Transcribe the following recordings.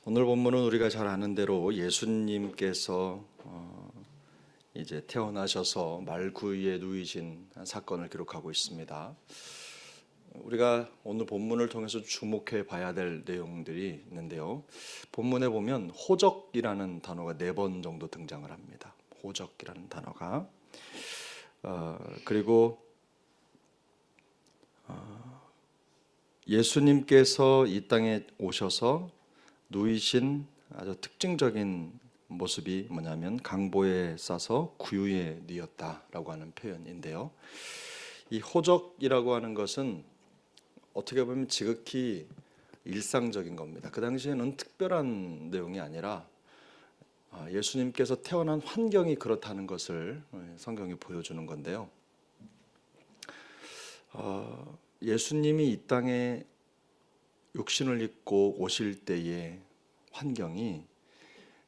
오늘 본문은 우리가 잘 아는 대로 예수님께서 이제 태어나셔서 말구유에 누이신 사건을 기록하고 있습니다. 우리가 오늘 본문을 통해서 주목해 봐야 될 내용들이 있는데요. 본문에 보면 호적이라는 단어가 4번 정도 등장을 합니다. 호적이라는 단어가 그리고 예수님께서 이 땅에 오셔서 누이신 아주 특징적인 모습이 뭐냐면 강보에 싸서 구유에 뉘었다라고 하는 표현인데요. 이 호적이라고 하는 것은 어떻게 보면 지극히 일상적인 겁니다. 그 당시에는 특별한 내용이 아니라 예수님께서 태어난 환경이 그렇다는 것을 성경이 보여주는 건데요. 예수님이 이 땅에 육신을 입고 오실 때의 환경이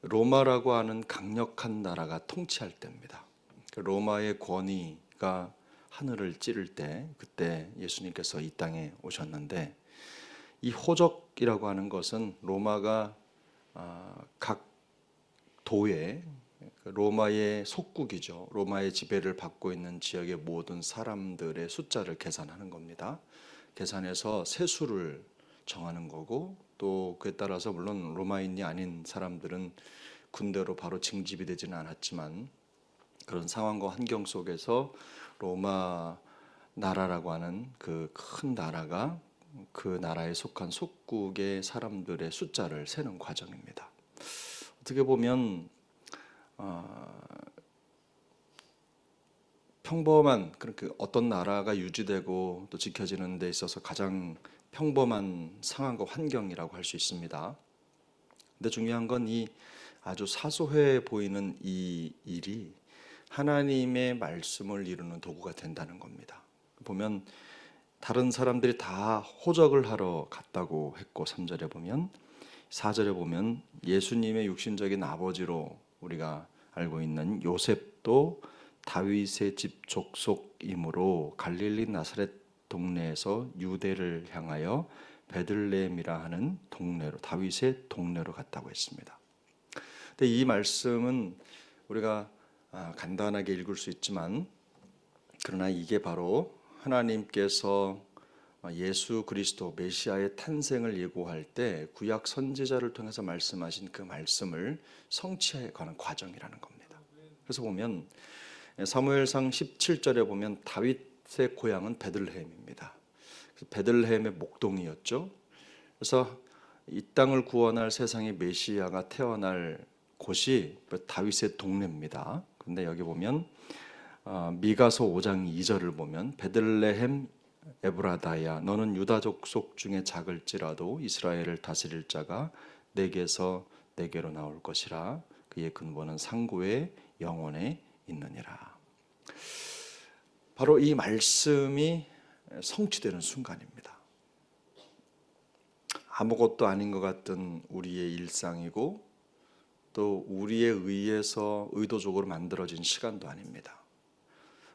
로마라고 하는 강력한 나라가 통치할 때입니다. 로마의 권위가 하늘을 찌를 때, 그때 예수님께서 이 땅에 오셨는데, 이 호적이라고 하는 것은 로마가 각 도에, 로마의 속국이죠. 로마의 지배를 받고 있는 지역의 모든 사람들의 숫자를 계산하는 겁니다. 계산해서 세수를 정하는 거고, 또 그에 따라서 물론 로마인이 아닌 사람들은 군대로 바로 징집이 되지는 않았지만, 그런 상황과 환경 속에서 로마 나라라고 하는 그 큰 나라가 그 나라에 속한 속국의 사람들의 숫자를 세는 과정입니다. 어떻게 보면 평범한, 그렇게 어떤 나라가 유지되고 또 지켜지는 데 있어서 가장 평범한 상황과 환경이라고 할 수 있습니다. 근데 중요한 건 이 아주 사소해 보이는 이 일이 하나님의 말씀을 이루는 도구가 된다는 겁니다. 보면 다른 사람들이 다 호적을 하러 갔다고 했고, 3절에 보면, 4절에 보면 예수님의 육신적인 아버지로 우리가 알고 있는 요셉도 다윗의 집 족속이므로 갈릴리 나사렛 동네에서 유대를 향하여 베들레헴이라 하는 동네로, 다윗의 동네로 갔다고 했습니다. 근데 이 말씀은 우리가 간단하게 읽을 수 있지만, 그러나 이게 바로 하나님께서 예수 그리스도 메시아의 탄생을 예고할 때 구약 선지자를 통해서 말씀하신 그 말씀을 성취해 가는 과정이라는 겁니다. 그래서 보면 사무엘상 17절에 보면 다윗의 고향은 베들레헴입니다. 베들레헴의 목동이었죠. 그래서 이 땅을 구원할 세상의 메시아가 태어날 곳이 다윗의 동네입니다. 그런데 여기 보면 미가서 5장 2절을 보면 베들레헴 에브라다야 너는 유다 족속 중에 작을지라도 이스라엘을 다스릴 자가 내게서 내게로 나올 것이라 그의 근본은 상고의 영원에 있느니라. 바로 이 말씀이 성취되는 순간입니다. 아무것도 아닌 것 같던 우리의 일상이고 또 우리에 의해서 의도적으로 만들어진 시간도 아닙니다.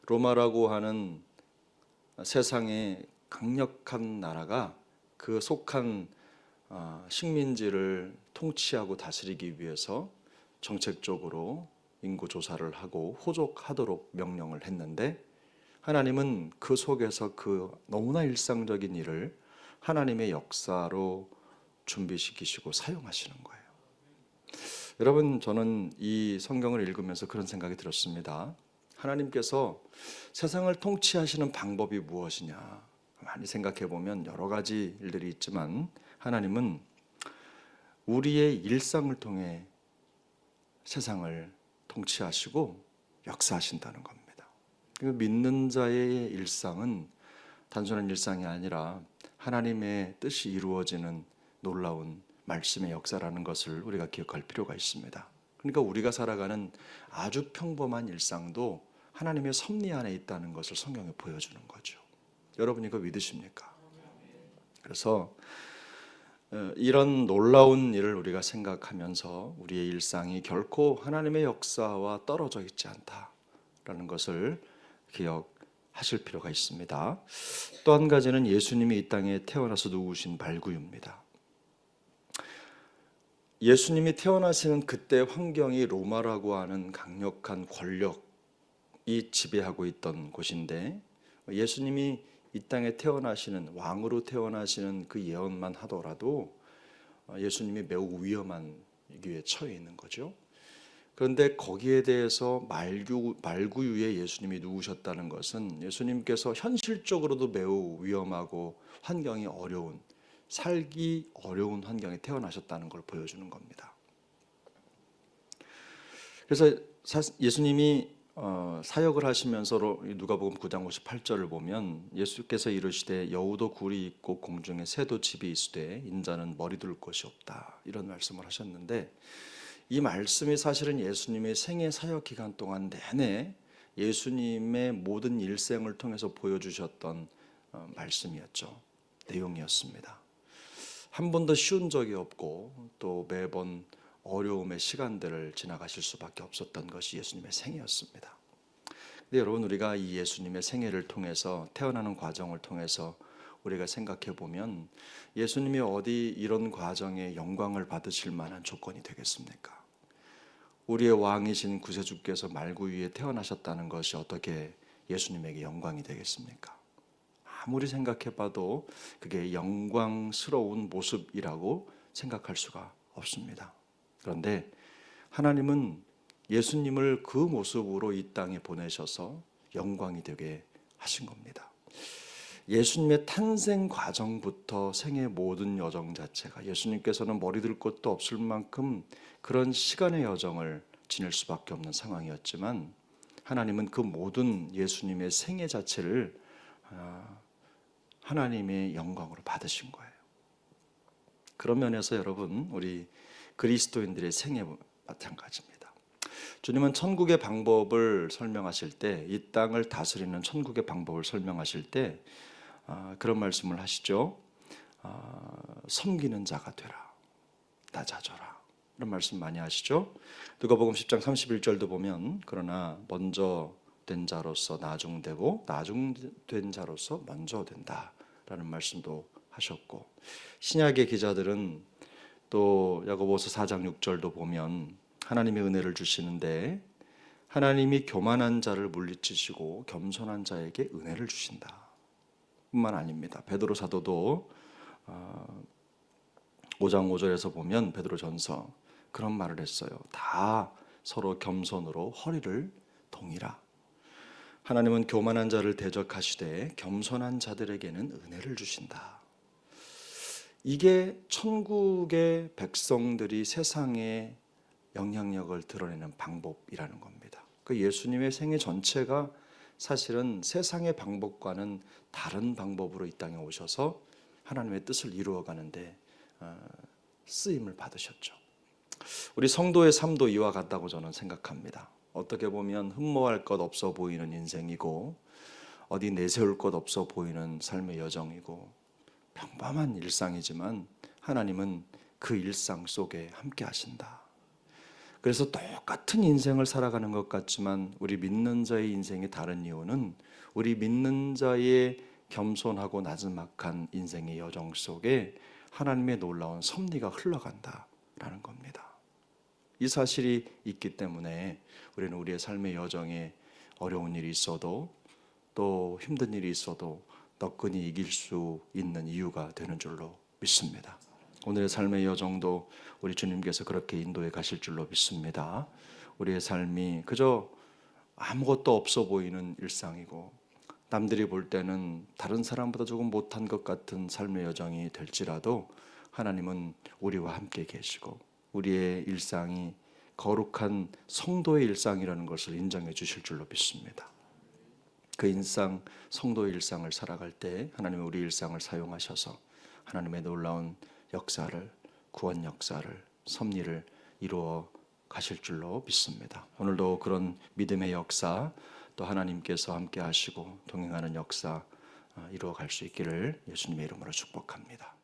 로마라고 하는 세상의 강력한 나라가 그 속한 식민지를 통치하고 다스리기 위해서 정책적으로 인구 조사를 하고 호족하도록 명령을 했는데, 하나님은 그 속에서 그 너무나 일상적인 일을 하나님의 역사로 준비시키시고 사용하시는 거예요. 여러분, 저는 이 성경을 읽으면서 그런 생각이 들었습니다. 하나님께서 세상을 통치하시는 방법이 무엇이냐 많이 생각해 보면 여러 가지 일들이 있지만, 하나님은 우리의 일상을 통해 세상을 통치하시고 역사하신다는 겁니다. 믿는 자의 일상은 단순한 일상이 아니라 하나님의 뜻이 이루어지는 놀라운 말씀의 역사라는 것을 우리가 기억할 필요가 있습니다. 그러니까 우리가 살아가는 아주 평범한 일상도 하나님의 섭리 안에 있다는 것을 성경에 보여주는 거죠. 여러분 이거 믿으십니까? 그래서 이런 놀라운 일을 우리가 생각하면서 우리의 일상이 결코 하나님의 역사와 떨어져 있지 않다라는 것을 기억하실 필요가 있습니다. 또 한 가지는 예수님이 이 땅에 태어나서 누우신 말구유입니다. 예수님이 태어나시는 그때 환경이 로마라고 하는 강력한 권력이 지배하고 있던 곳인데, 예수님이 이 땅에 태어나시는 왕으로 태어나시는 그 예언만 하더라도 예수님이 매우 위험한 위기에 처해 있는 거죠. 그런데 거기에 대해서 말구유에 예수님이 누우셨다는 것은 예수님께서 현실적으로도 매우 위험하고 환경이 어려운, 살기 어려운 환경에 태어나셨다는 걸 보여주는 겁니다. 그래서 예수님이 사역을 하시면서 누가복음 9장 58절을 보면 예수께서 이르시되 여우도 굴이 있고 공중에 새도 집이 있으되 인자는 머리 둘 곳이 없다, 이런 말씀을 하셨는데, 이 말씀이 사실은 예수님의 생애 사역 기간 동안 내내 예수님의 모든 일생을 통해서 보여주셨던 말씀이었죠. 내용이었습니다. 한 번도 쉬운 적이 없고 또 매번 어려움의 시간들을 지나가실 수밖에 없었던 것이 예수님의 생애였습니다. 근데 여러분, 우리가 이 예수님의 생애를 통해서, 태어나는 과정을 통해서 우리가 생각해 보면 예수님이 어디 이런 과정에 영광을 받으실 만한 조건이 되겠습니까? 우리의 왕이신 구세주께서 말구 위에 태어나셨다는 것이 어떻게 예수님에게 영광이 되겠습니까? 아무리 생각해 봐도 그게 영광스러운 모습이라고 생각할 수가 없습니다. 그런데 하나님은 예수님을 그 모습으로 이 땅에 보내셔서 영광이 되게 하신 겁니다. 예수님의 탄생 과정부터 생의 모든 여정 자체가, 예수님께서는 머리 들 곳도 없을 만큼 그런 시간의 여정을 지낼 수밖에 없는 상황이었지만, 하나님은 그 모든 예수님의 생애 자체를 하나님의 영광으로 받으신 거예요. 그런 면에서 여러분, 우리 그리스도인들의 생애 마찬가지입니다. 주님은 천국의 방법을 설명하실 때, 이 땅을 다스리는 천국의 방법을 설명하실 때 그런 말씀을 하시죠. 섬기는 자가 되라, 낮아져라, 이런 말씀 많이 하시죠. 누가복음 10장 31절도 보면 그러나 먼저 된 자로서 나중되고 나중된 자로서 먼저 된다라는 말씀도 하셨고, 신약의 기자들은 또 야고보서 4장 6절도 보면 하나님의 은혜를 주시는데 하나님이 교만한 자를 물리치시고 겸손한 자에게 은혜를 주신다 뿐만 아닙니다. 베드로 사도도 5장 5절에서 보면 베드로전서 그런 말을 했어요. 다 서로 겸손으로 허리를 동이라. 하나님은 교만한 자를 대적하시되 겸손한 자들에게는 은혜를 주신다. 이게 천국의 백성들이 세상에 영향력을 드러내는 방법이라는 겁니다. 그 예수님의 생애 전체가 사실은 세상의 방법과는 다른 방법으로 이 땅에 오셔서 하나님의 뜻을 이루어가는데 쓰임을 받으셨죠. 우리 성도의 삶도 이와 같다고 저는 생각합니다. 어떻게 보면 흠모할 것 없어 보이는 인생이고 어디 내세울 것 없어 보이는 삶의 여정이고 평범한 일상이지만 하나님은 그 일상 속에 함께 하신다. 그래서 똑같은 인생을 살아가는 것 같지만 우리 믿는 자의 인생이 다른 이유는 우리 믿는 자의 겸손하고 나지막한 인생의 여정 속에 하나님의 놀라운 섭리가 흘러간다라는 겁니다. 이 사실이 있기 때문에 우리는 우리의 삶의 여정에 어려운 일이 있어도 또 힘든 일이 있어도 너끈히 이길 수 있는 이유가 되는 줄로 믿습니다. 오늘의 삶의 여정도 우리 주님께서 그렇게 인도해 가실 줄로 믿습니다. 우리의 삶이 그저 아무것도 없어 보이는 일상이고 남들이 볼 때는 다른 사람보다 조금 못한 것 같은 삶의 여정이 될지라도 하나님은 우리와 함께 계시고 우리의 일상이 거룩한 성도의 일상이라는 것을 인정해 주실 줄로 믿습니다. 그 일상, 성도의 일상을 살아갈 때 하나님은 우리 일상을 사용하셔서 하나님의 놀라운 역사를, 구원 역사를, 섭리를 이루어 가실 줄로 믿습니다. 오늘도 그런 믿음의 역사, 또 하나님께서 함께 하시고 동행하는 역사 이루어 갈 수 있기를 예수님의 이름으로 축복합니다.